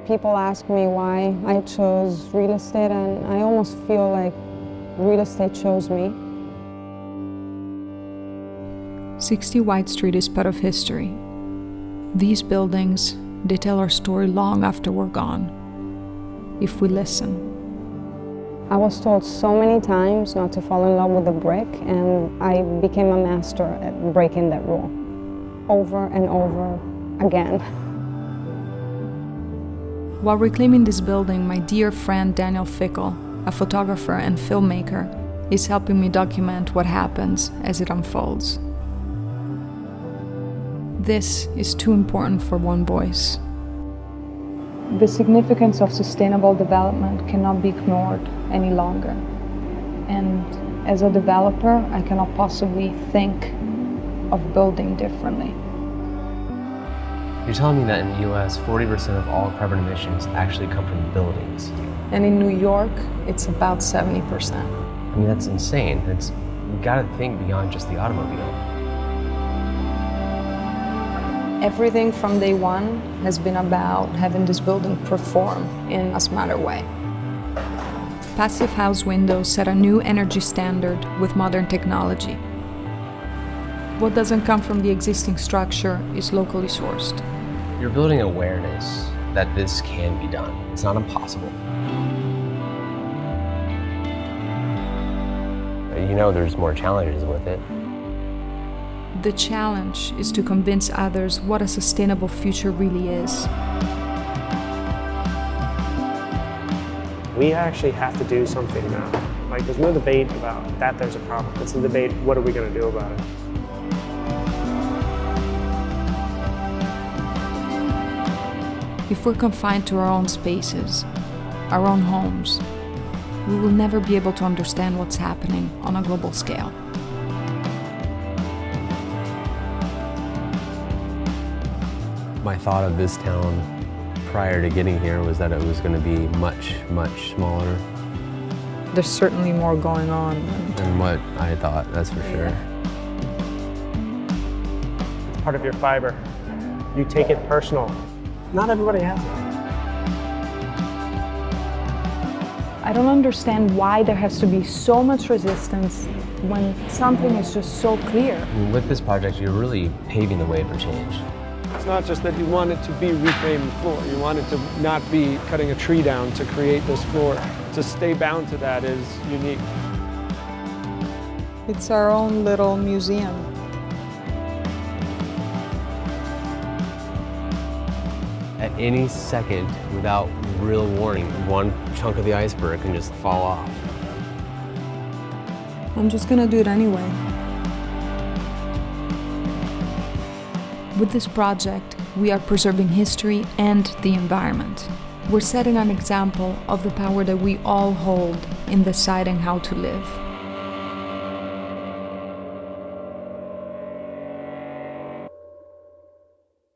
People ask me why I chose real estate, and I almost feel like real estate chose me. 60 White Street is part of history. These buildings, they tell our story long after we're gone, if we listen. I was told so many times not to fall in love with a brick, and I became a master at breaking that rule, over and over again. While reclaiming this building, my dear friend Daniel Fickle, a photographer and filmmaker, is helping me document what happens as it unfolds. This is too important for one voice. The significance of sustainable development cannot be ignored any longer. And as a developer, I cannot possibly think of building differently. You're telling me that in the US, 40% of all carbon emissions actually come from buildings. And in New York, it's about 70%. I mean, that's insane. You gotta think beyond just the automobile. Everything from day one has been about having this building perform in a smarter way. Passive house windows set a new energy standard with modern technology. What doesn't come from the existing structure is locally sourced. You're building awareness that this can be done. It's not impossible. You know there's more challenges with it. The challenge is to convince others what a sustainable future really is. We actually have to do something now. Like, there's no debate about that there's a problem. It's a debate, what are we going to do about it? If we're confined to our own spaces, our own homes, we will never be able to understand what's happening on a global scale. My thought of this town prior to getting here was that it was going to be much, much smaller There's certainly more going on than what I thought, that's for sure. It's part of your fiber. You take it personal. Not everybody has it. I don't understand why there has to be so much resistance when something is just so clear. With this project, you're really paving the way for change. It's not just that you want it to be reclaimed floor. You want it to not be cutting a tree down to create this floor. To stay bound to that is unique. It's our own little museum. At any second, without real warning, one chunk of the iceberg can just fall off. I'm just gonna do it anyway. With this project, we are preserving history and the environment. We're setting an example of the power that we all hold in deciding how to live.